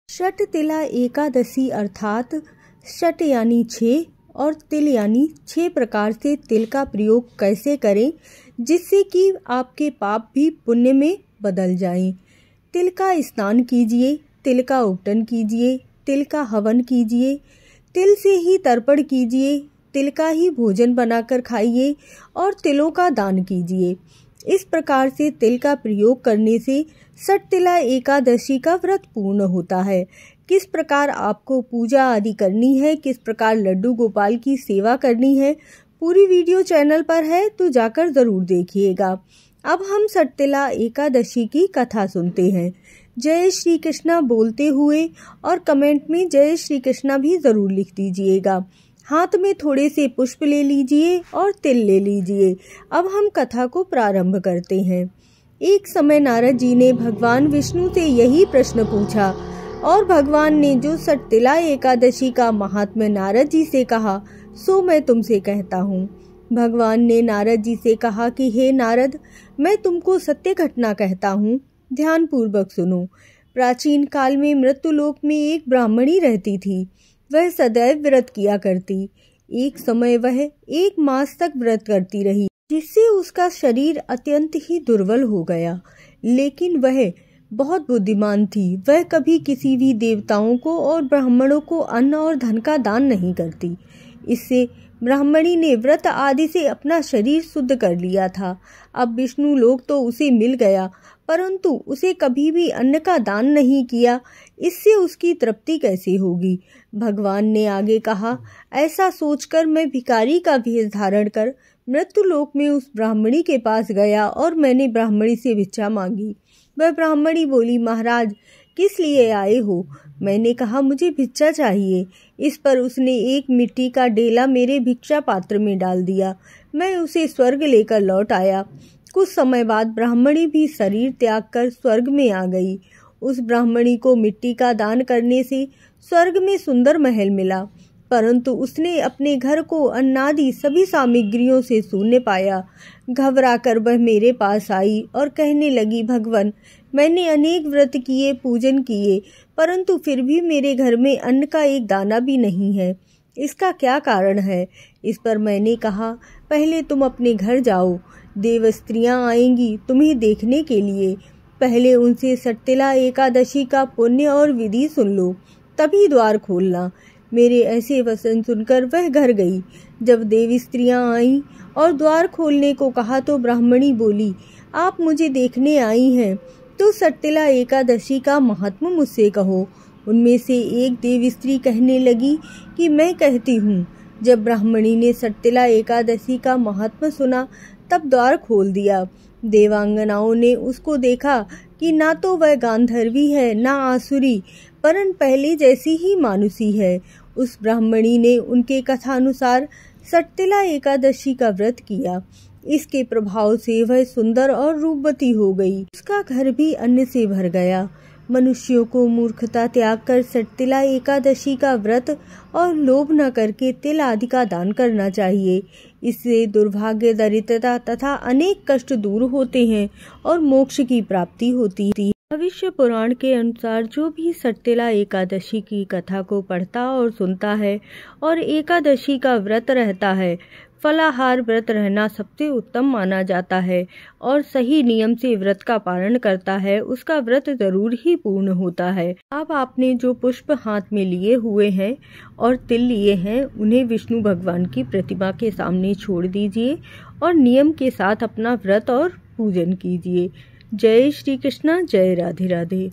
षट तिला एकादशी अर्थात षट यानी 6 और तिल यानी 6 प्रकार से तिल का प्रयोग कैसे करें जिससे कि आपके पाप भी पुण्य में बदल जाएं। तिल का स्नान कीजिए, तिल का उपटन कीजिए, तिल का हवन कीजिए, तिल से ही तर्पण कीजिए, तिल का ही भोजन बनाकर खाइए और तिलों का दान कीजिए। इस प्रकार से तिल का प्रयोग करने से षट तिला एकादशी का व्रत पूर्ण होता है। किस प्रकार आपको पूजा आदि करनी है, किस प्रकार लड्डू गोपाल की सेवा करनी है, पूरी वीडियो चैनल पर है तो जाकर जरूर देखिएगा। अब हम षट तिला एकादशी की कथा सुनते हैं। जय श्री कृष्णा बोलते हुए और कमेंट में जय श्री कृष्णा भी जरूर लिख दीजिएगा। हाथ में थोड़े से पुष्प ले लीजिए और तिल ले लीजिए। अब हम कथा को प्रारंभ करते हैं। एक समय नारद जी ने भगवान विष्णु से यही प्रश्न पूछा और भगवान ने जो षट तिला एकादशी का महात्म्य नारद जी से कहा सो मैं तुमसे कहता हूँ। भगवान ने नारद जी से कहा कि हे नारद, मैं तुमको सत्य घटना कहता हूँ, ध्यान पूर्वक सुनो। प्राचीन काल में मृत्युलोक में एक ब्राह्मणी रहती थी। वह सदैव व्रत किया करती। एक समय वह 1 मास तक व्रत करती रही, जिससे उसका शरीर अत्यंत ही दुर्बल हो गया। लेकिन वह बहुत बुद्धिमान थी। वह कभी किसी भी देवताओं को और ब्राह्मणों को अन्न और धन का दान नहीं करती। इससे ब्राह्मणी ने व्रत आदि से अपना शरीर शुद्ध कर लिया था। अब विष्णु लोक तो उसे मिल गया, परंतु उसे कभी भी अन्न का दान नहीं किया। इससे उसकी तृप्ति कैसे होगी। भगवान ने आगे कहा, ऐसा सोचकर मैं भिखारी का भेष धारण कर मृत्युलोक में उस ब्राह्मणी के पास गया और मैंने ब्राह्मणी से भिक्षा मांगी। वह ब्राह्मणी बोली, महाराज किस लिए आए हो? मैंने कहा, मुझे भिक्षा चाहिए। इस पर उसने एक मिट्टी का डेला मेरे भिक्षा पात्र में डाल दिया। मैं उसे स्वर्ग लेकर लौट आया। कुछ समय बाद ब्राह्मणी भी शरीर त्याग कर स्वर्ग में आ गई। उस ब्राह्मणी को मिट्टी का दान करने से स्वर्ग में सुंदर महल मिला, परंतु उसने अपने घर को अन्नादि सभी सामग्रियों से शून्य पाया। घबराकर वह मेरे पास आई और कहने लगी, भगवान, मैंने अनेक व्रत किए, पूजन किए, परंतु फिर भी मेरे घर में अन्न का एक दाना भी नहीं है। इसका क्या कारण है? इस पर मैंने कहा, पहले तुम अपने घर जाओ, देव स्त्रियां आएंगी तुम्हें देखने के लिए। पहले उनसे षट तिला एकादशी का पुण्य और विधि सुन लो, तभी द्वार खोलना। मेरे ऐसे वचन सुनकर वह घर गई। जब देवी स्त्रियां आईं और द्वार खोलने को कहा तो ब्राह्मणी बोली, आप मुझे देखने आई हैं तो षट तिला एकादशी का महात्म्य मुझसे कहो। उनमें से एक देवी स्त्री कहने लगी कि मैं कहती हूँ। जब ब्राह्मणी ने षट तिला एकादशी का महात्म्य सुना तब द्वार खोल दिया। देवांगनाओं ने उसको देखा कि ना तो वह गांधर्वी है ना आसुरी, परन पहले जैसी ही मानुषी है। उस ब्राह्मणी ने उनके कथानुसार षट तिला एकादशी का व्रत किया। इसके प्रभाव से वह सुंदर और रूपवती हो गई। उसका घर भी अन्न से भर गया। मनुष्यों को मूर्खता त्याग कर षट तिला एकादशी का व्रत और लोभ न करके तिल आदि का दान करना चाहिए। इससे दुर्भाग्य, दरिद्रता तथा अनेक कष्ट दूर होते हैं और मोक्ष की प्राप्ति होती है। भविष्य पुराण के अनुसार जो भी षट तिला एकादशी की कथा को पढ़ता और सुनता है और एकादशी का व्रत रहता है, फलाहार व्रत रहना सबसे उत्तम माना जाता है और सही नियम से व्रत का पालन करता है, उसका व्रत जरूर ही पूर्ण होता है। अब आपने जो पुष्प हाथ में लिए हुए हैं और तिल लिए हैं, उन्हें विष्णु भगवान की प्रतिमा के सामने छोड़ दीजिए और नियम के साथ अपना व्रत और पूजन कीजिए। जय श्री कृष्णा, जय राधे राधे।